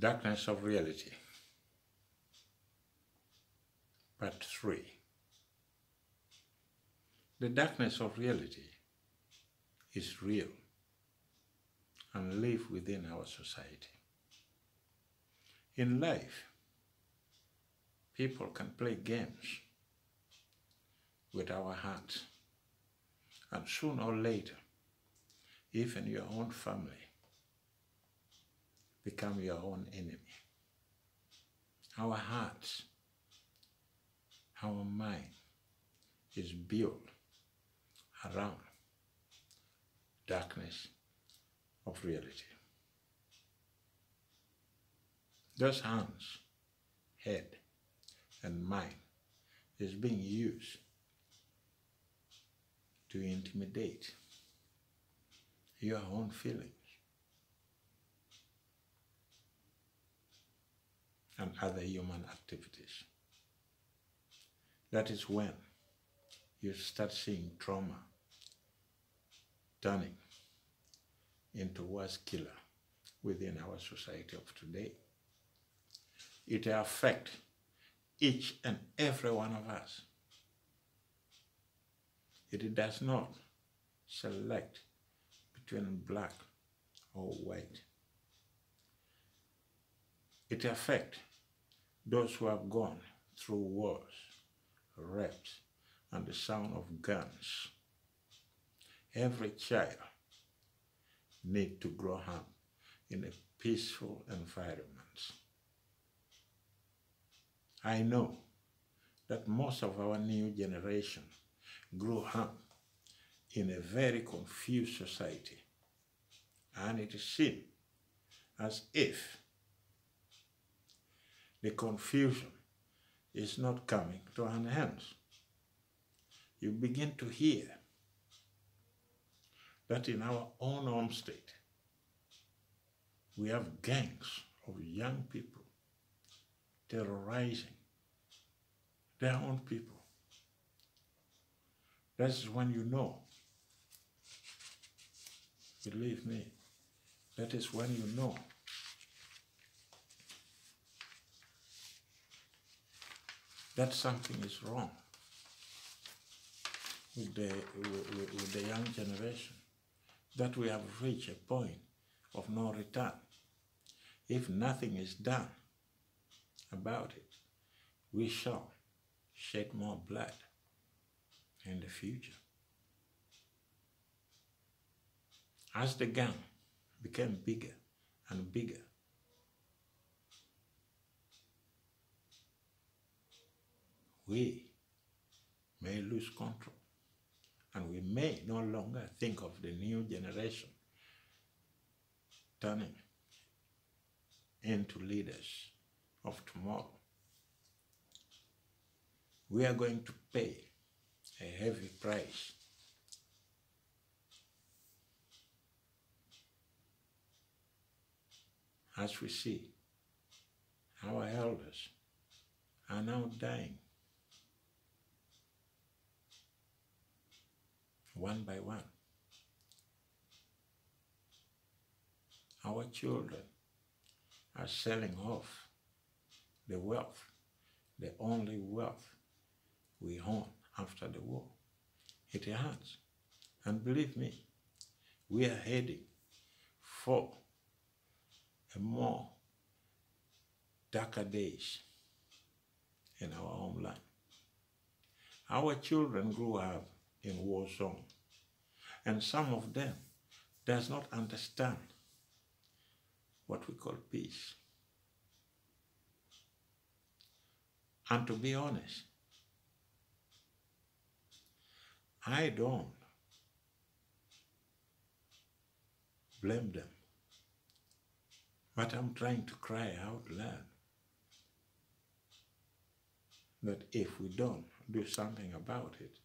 Darkness of Reality, Part 3. The darkness of reality is real and lives within our society. In life, people can play games with our hearts, and sooner or later, even your own family become your own enemy. Our hearts, our mind is built around darkness of reality. Those hands, head, and mind is being used to intimidate your own feelings and other human activities. That is when you start seeing trauma turning into worst killer within our society of today. It affects each and every one of us. It does not select between black or white. It affects those who have gone through wars, rapes, and the sound of guns. Every child needs to grow up in a peaceful environment. I know that most of our new generation grew up in a very confused society, and it seems as if the confusion is not coming to an end. You begin to hear that in our own home state, we have gangs of young people terrorizing their own people. That's when you know, believe me, that is when you know that something is wrong with the young generation, that we have reached a point of no return. If nothing is done about it, we shall shed more blood in the future. As the gang became bigger and bigger, we may lose control, and we may no longer think of the new generation turning into leaders of tomorrow. We are going to pay a heavy price as we see our elders are now dying one by one. Our children are selling off the wealth, the only wealth we own after the war. It hurts. And believe me, we are heading for a more darker days in our homeland. Our children grew up in war zone, and some of them does not understand what we call peace. And to be honest, I don't blame them, but I'm trying to cry out loud that if we don't do something about it,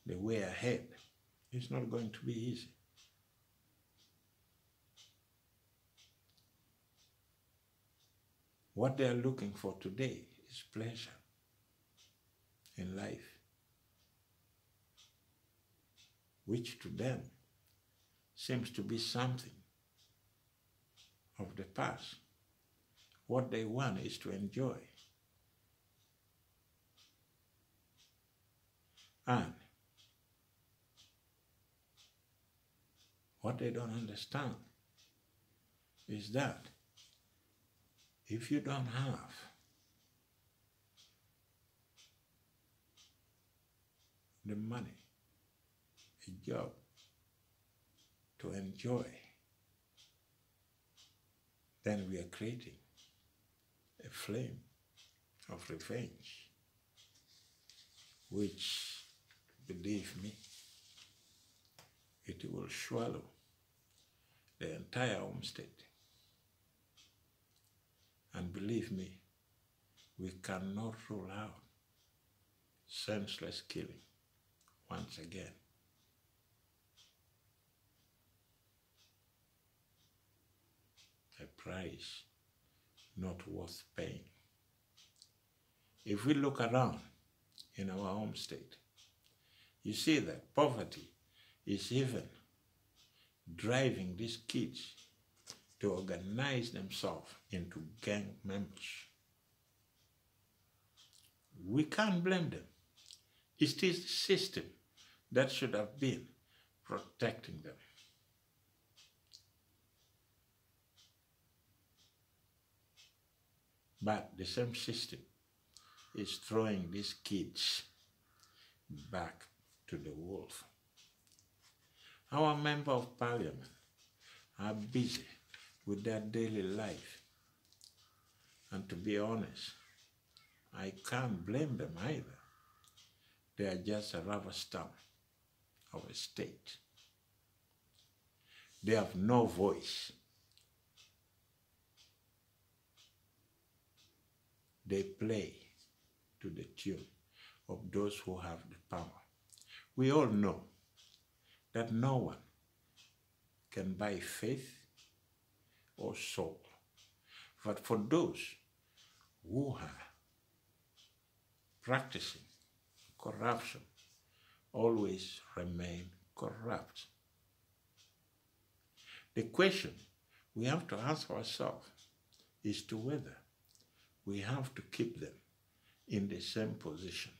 the way ahead is not going to be easy. What they are looking for today is pleasure in life, which to them seems to be something of the past. what they want is to enjoy. And what they don't understand is that if you don't have the money, a job to enjoy, then we are creating a flame of revenge, which, believe me, it will swallow the entire home state. And believe me, we cannot rule out senseless killing once again. A price not worth paying. If we look around in our home state, you see that poverty is even driving these kids to organize themselves into gang members. We can't blame them. It is the system that should have been protecting them. But the same system is throwing these kids back to the wolf. Our members of parliament are busy with their daily life. And to be honest, I can't blame them either. They are just a rubber stamp of a state. They have no voice. They play to the tune of those who have the power. We all know that no one can buy faith or soul. But for those who are practicing corruption, always remain corrupt. The question we have to ask ourselves is to whether we have to keep them in the same position.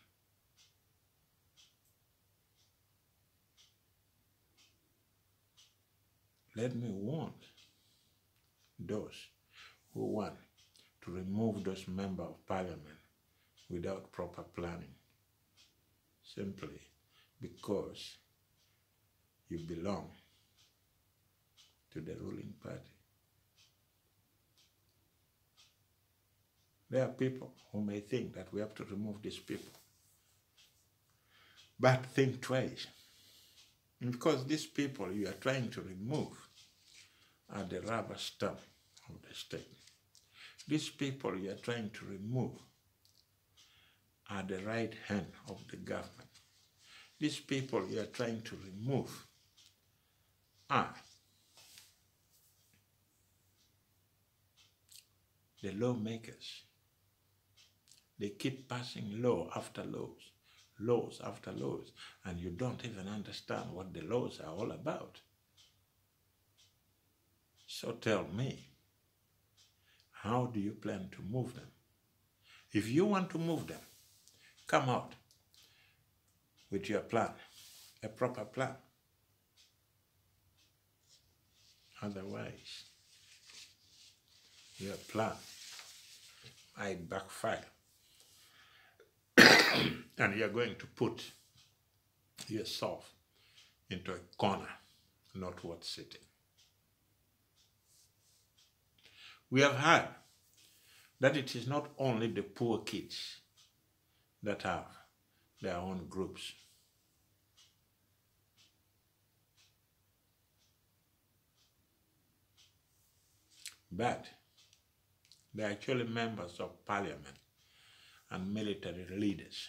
Let me warn those who want to remove those members of parliament without proper planning, simply because you belong to the ruling party. There are people who may think that we have to remove these people. But think twice. Because these people you are trying to remove are the rubber stamp of the state. These people you are trying to remove are the right hand of the government. These people you are trying to remove are the lawmakers. They keep passing law after laws, laws after laws, and you don't even understand what the laws are all about. So tell me, how do you plan to move them? If you want to move them, come out with your plan, a proper plan. Otherwise, your plan might backfire. And you're going to put yourself into a corner, not worth sitting. We have heard that it is not only the poor kids that have their own groups. But they are actually members of parliament and military leaders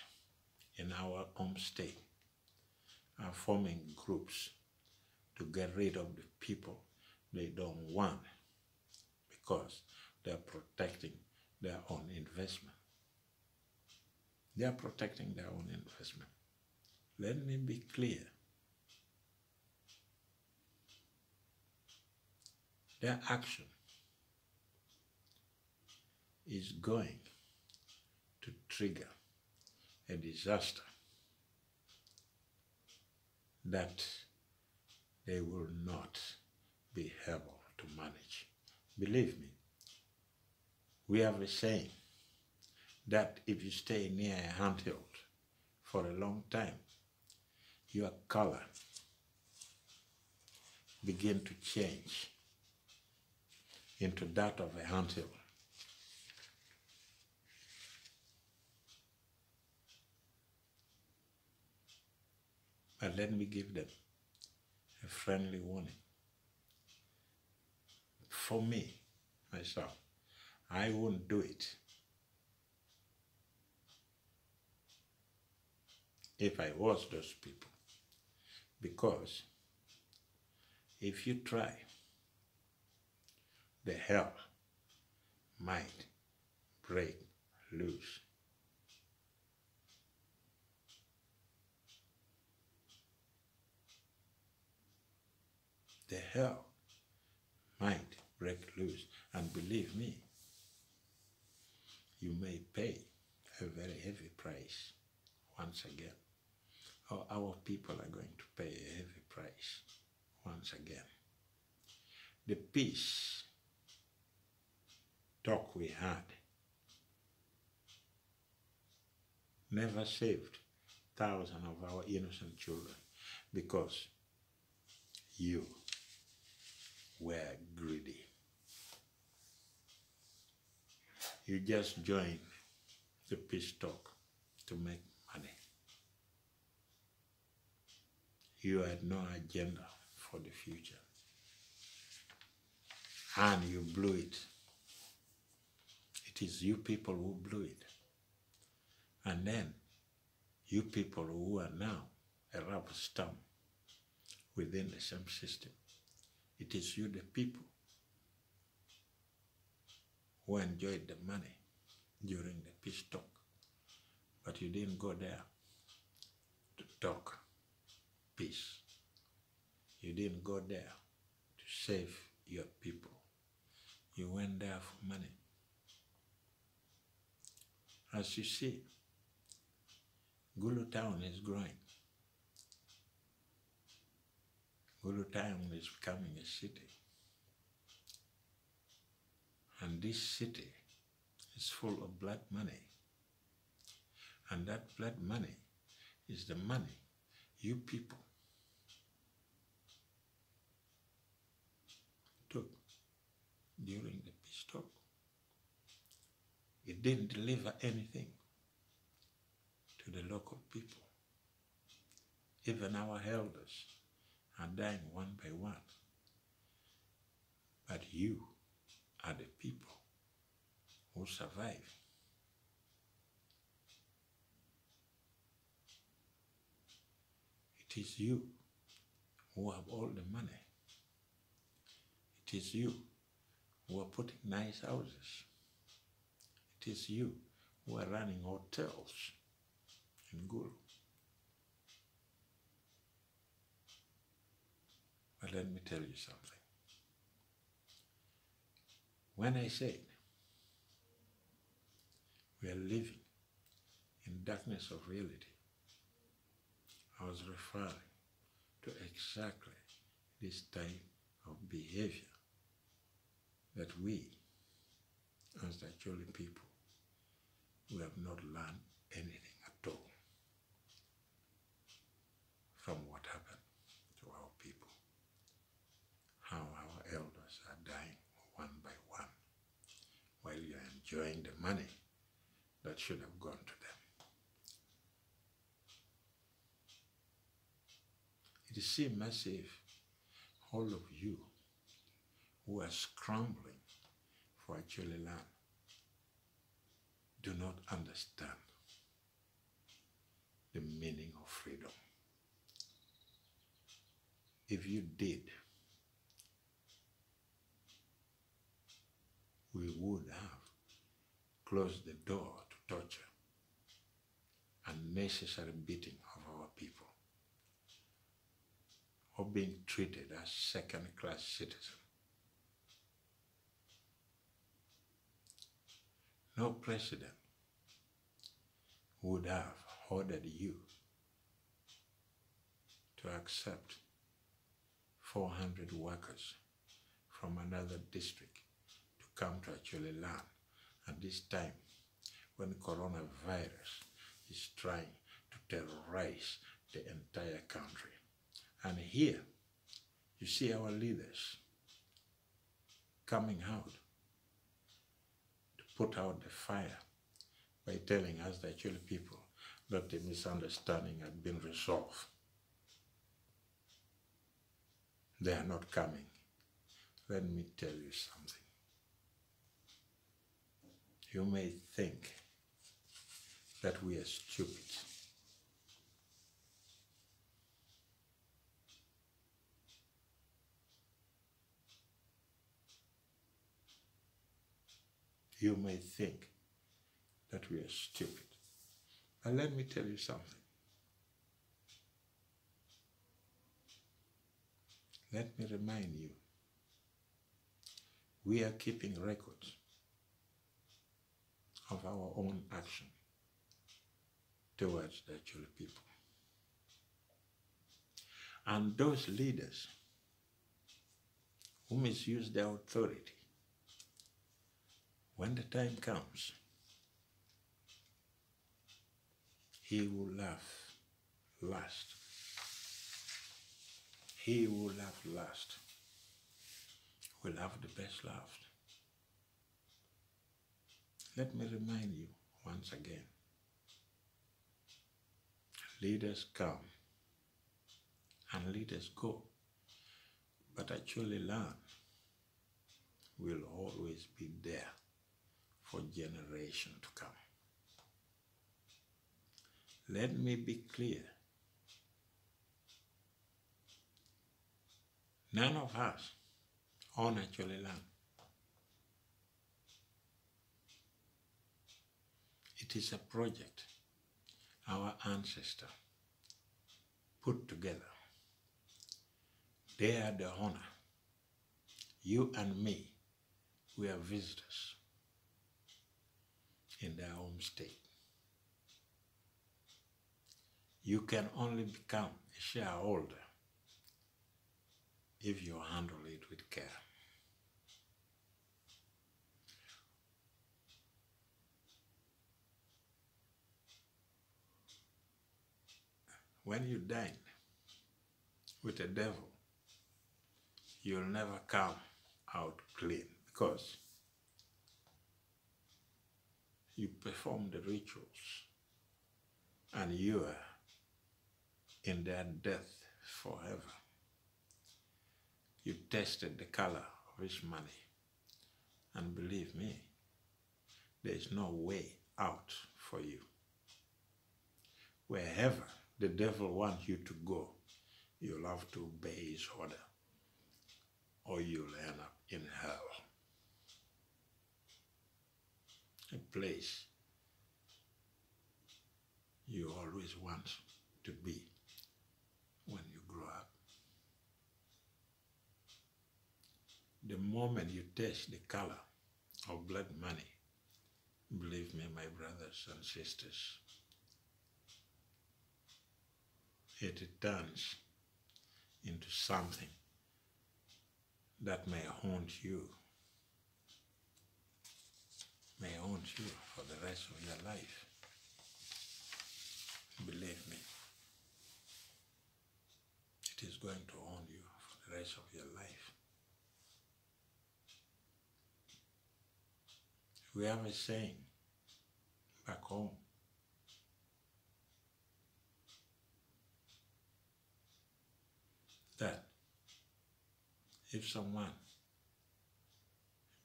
in our home state are forming groups to get rid of the people they don't want because they are protecting their own investment. They are protecting their own investment. Let me be clear. Their action is going to trigger a disaster that they will not be able to manage. Believe me, we have a saying that if you stay near a anthill for a long time, your color begin to change into that of a anthill. But let me give them a friendly warning. For me, myself, I won't do it if I was those people. Because if you try, the hell might break loose. The hell might break loose, and believe me, you may pay a very heavy price once again. Or our people are going to pay a heavy price once again. The peace talk we had never saved thousands of our innocent children because you were greedy. You just joined the peace talk to make money. You had no agenda for the future. And you blew it. It is you people who blew it. And then you people who are now a rubber stamp within the same system. It is you, the people, who enjoyed the money during the peace talk. But you didn't go there to talk peace. You didn't go there to save your people. You went there for money. As you see, Gulu town is growing. Gulu town is becoming a city. And this city is full of blood money. And that blood money is the money you people took during the peace talk. It didn't deliver anything to the local people. Even our elders are dying one by one. But you are the people who survive. It is you who have all the money. It is you who are putting nice houses. It is you who are running hotels in Gulu. But let me tell you something. When I said we are living in darkness of reality, I was referring to exactly this type of behavior that we, as the Acholi people, we have not learned anything at all from what happened to our people, how our elders are dying one by one while you're enjoying the money that should have gone to them. It seems as if all of you who are scrambling for Acholi land do not understand the meaning of freedom. If you did, we would have closed the door to torture and necessary beating of our people, or being treated as second-class citizens. no president would have ordered you to accept 400 workers from another district to come to actually learn at this time when coronavirus is trying to terrorize the entire country. And here, you see our leaders coming out to put out the fire by telling us, the actual people, that the misunderstanding had been resolved. They are not coming. Let me tell you something. You may think that we are stupid. You may think that we are stupid. But let me tell you something. Let me remind you, we are keeping records of our own action towards the actual people. And those leaders who misuse their authority, when the time comes, he will laugh last. He will laugh last. Will have the best laugh. Let me remind you once again. Leaders come and leaders go, but actually learn will always be there for generations to come. Let me be clear. None of us own actually land. It is a project our ancestors put together. They are the owner. You and me, we are visitors in their home state. You can only become a shareholder if you handle it with care. When you dine with a devil, you'll never come out clean because you perform the rituals and you are in their death forever. You tested the color of his money, and believe me, there is no way out for you. Wherever the devil wants you to go, you'll have to obey his order, or you'll end up in hell. A place you always want to be when you grow up. The moment you taste the color of blood money, believe me, my brothers and sisters, it turns into something that may haunt you, for the rest of your life. Believe me, it is going to haunt you for the rest of your life. We have a saying back home. That if someone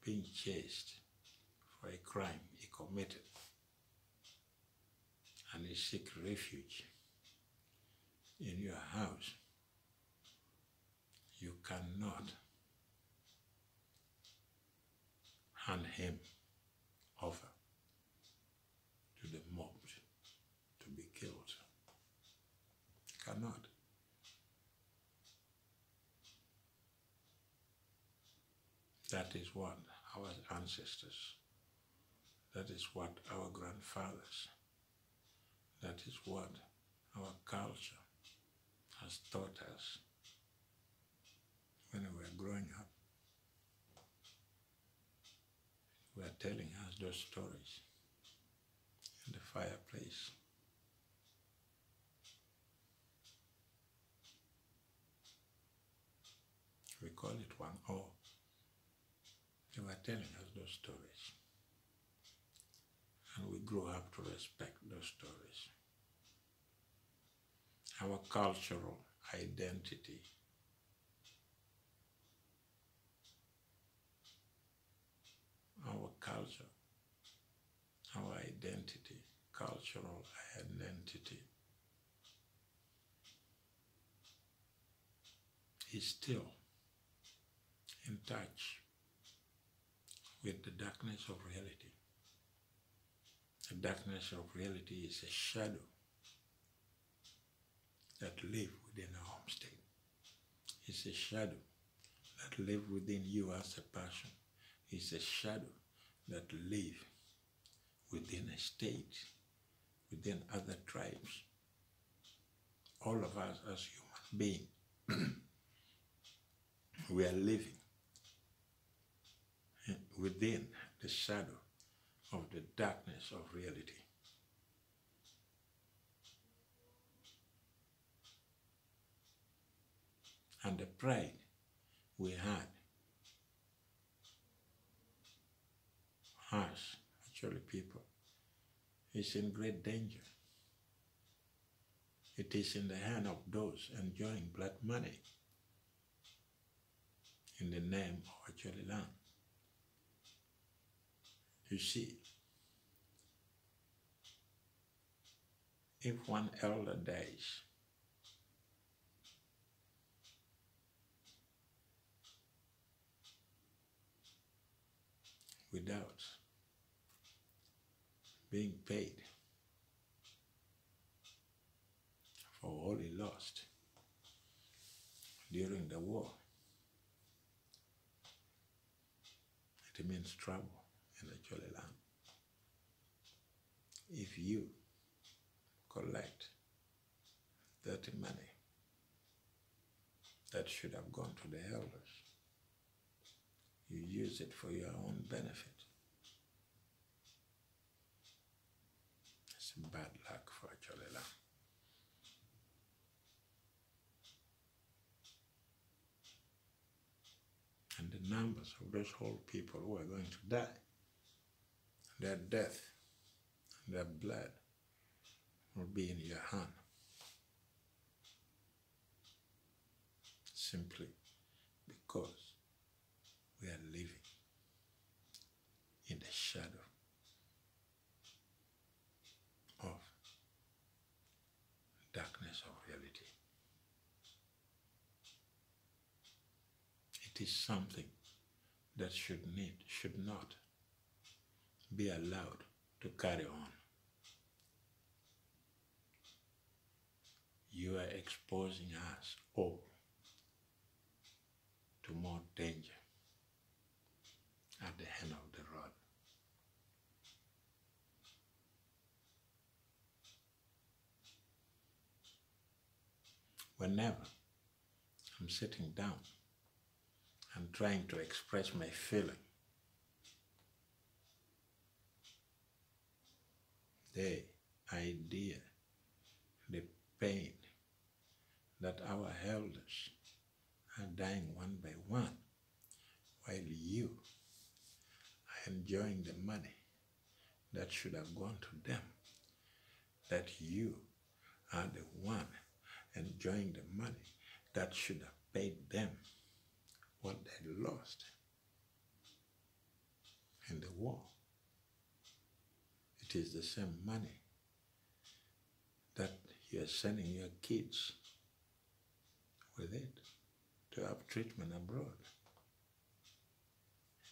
being chased for a crime he committed and he seek refuge in your house, you cannot hand him over to the mob to be killed. You cannot. That is what our ancestors That is what our grandfathers, that is what our culture has taught us when we were growing up. We are telling us those stories in the fireplace. We call it Wang-oo. They were telling us those stories. And we grew up to respect those stories. Our cultural identity, our culture, our identity, cultural identity is still in touch with the darkness of reality. The darkness of reality is a shadow that lives within our home state. It's a shadow that lives within you as a person. It's a shadow that lives within a state, within other tribes. All of us as human beings, we are living within the shadow of the darkness of reality. And the pride we had, us, actually people, is in great danger. It is in the hand of those enjoying blood money in the name of actually land. You see, if one elder dies, without being paid for all he lost during the war, it means trouble in the Chole land. If you collect dirty money that should have gone to the elders, you use it for your own benefit, it's bad luck for Chole land. And the numbers of those whole people who are going to die, their death, their blood will be in your hand. Simply because we are living in the shadow of darkness of reality. It is something that should not be allowed to carry on. You are exposing us all to more danger at the end of the road. Whenever I'm sitting down and trying to express my feeling, the idea, the pain that our elders are dying one by one, while you are enjoying the money that should have gone to them, that you are the one enjoying the money that should have paid them what they lost in the war. It is the same money that you are sending your kids with it to have treatment abroad.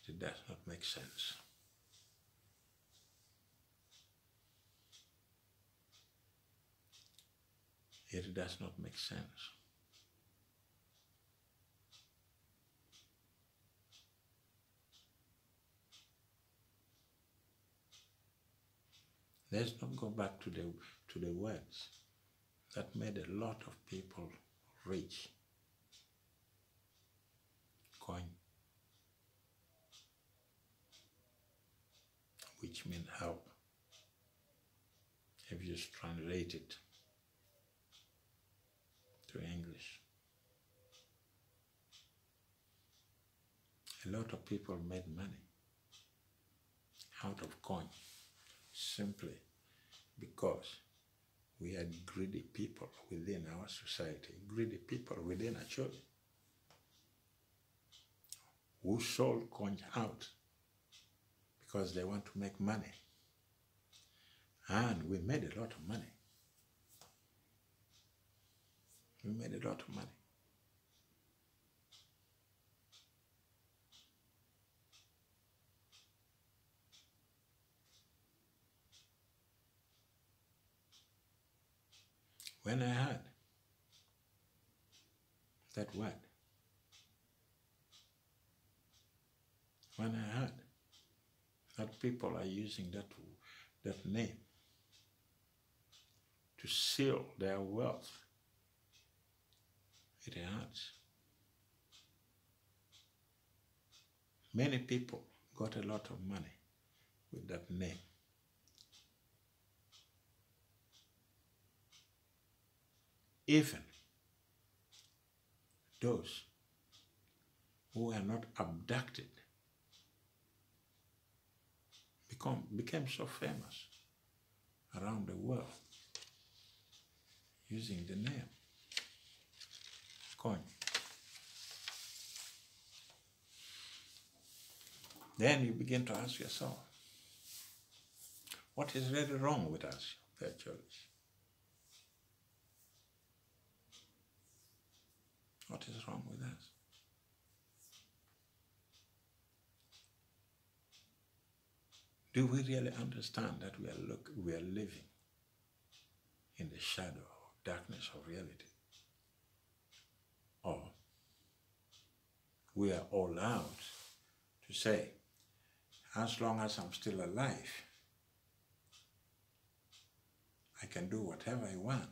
It does not make sense. It does not make sense. Let's not go back to the words that made a lot of people rich. Coin, which means help, if you translate it to English. A lot of people made money out of coin simply because we had greedy people within our society, greedy people within a church who sold coin out because they want to make money. And we made a lot of money. We made a lot of money. When I heard that word, when I heard that people are using that name to seal their wealth, it hurts. Many people got a lot of money with that name. Even those who were not abducted became so famous around the world using the name coin. Then you begin to ask yourself, what is really wrong with us, the church? What is wrong with us? Do we really understand that we are living in the shadow of darkness of reality? Or we are all allowed to say, as long as I'm still alive, I can do whatever I want.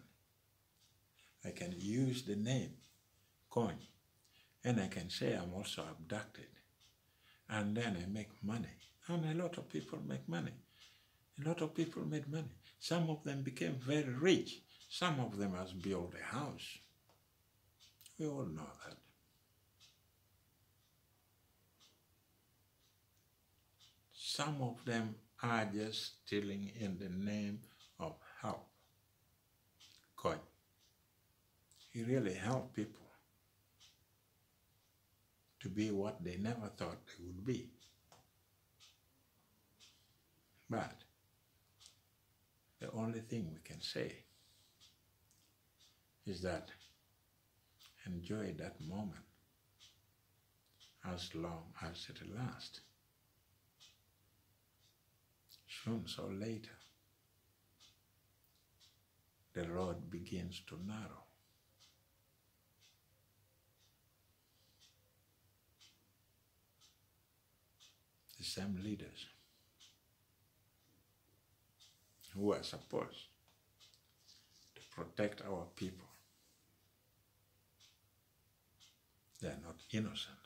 I can use the name coin, and I can say I'm also abducted, and then I make money. And a lot of people make money. A lot of people made money. Some of them became very rich. Some of them has built a house. We all know that. Some of them are just stealing in the name of help. Coin. He really helped people to be what they never thought they would be. But the only thing we can say is that enjoy that moment as long as it lasts. Sooner or later, the road begins to narrow. The same leaders who are supposed to protect our people, they are not innocent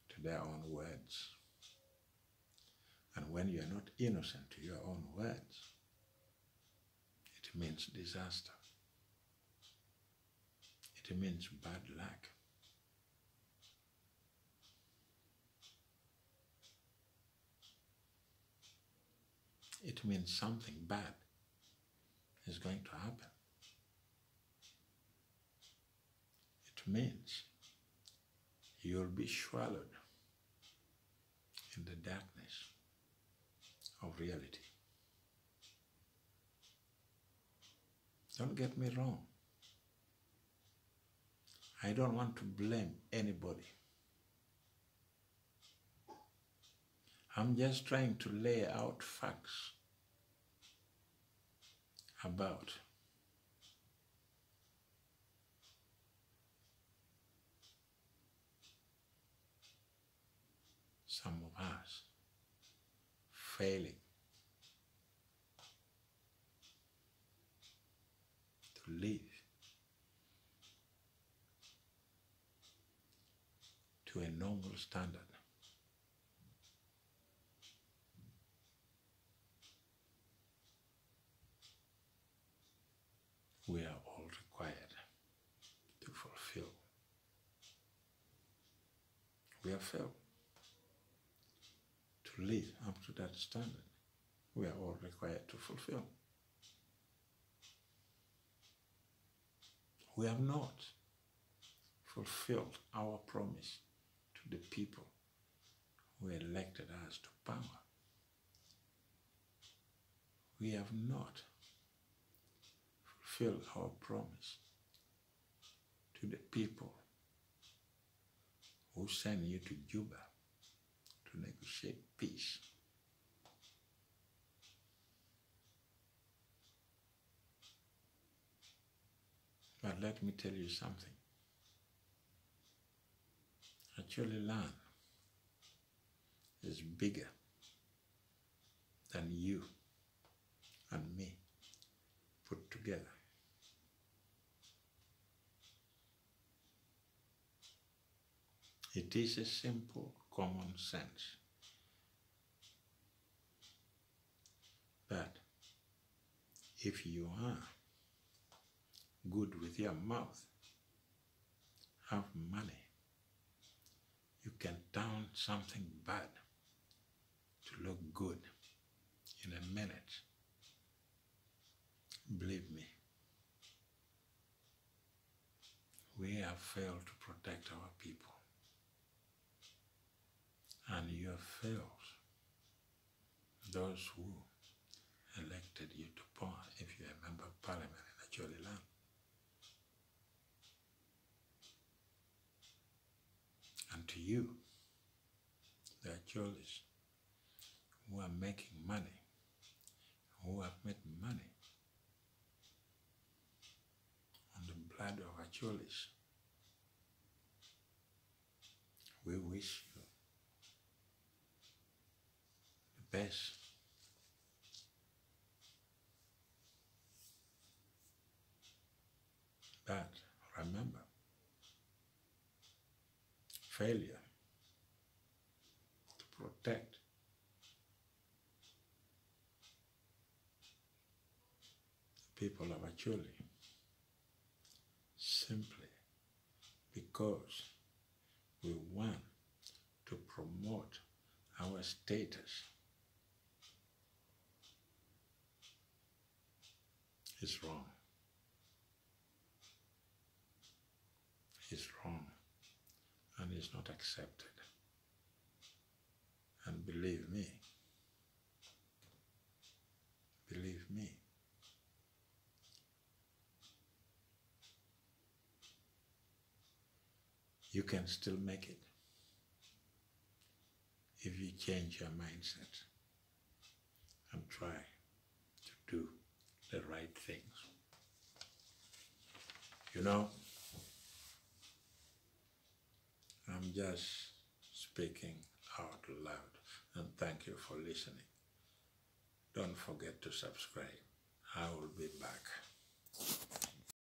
to their own words. And when you are not innocent to your own words, it means disaster. It means bad luck. It means something bad is going to happen. It means you'll be swallowed in the darkness of reality. Don't get me wrong. I don't want to blame anybody. I'm just trying to lay out facts about some of us failing live to a normal standard. We are all required to fulfill. We have failed to live up to that standard. We are all required to fulfill. We have not fulfilled our promise to the people who elected us to power. We have not fulfilled our promise to the people who sent you to Juba to negotiate peace. But let me tell you something. Actually, land is bigger than you and me put together. It is a simple common sense that if you are good with your mouth, have money, you can turn something bad to look good in a minute. Believe me, we have failed to protect our people. And you have failed those who elected you to power, if you are a member of parliament in Acholi land. And to you, the Acholis, who are making money, who have made money on the blood of Acholis, we wish you the best. But remember, failure to protect the people of Acholi simply because we want to promote our status is wrong. Is wrong and is not accepted. And believe me, you can still make it if you change your mindset and try to do the right things. You know, I'm just speaking out loud, and thank you for listening. Don't forget to subscribe. I will be back.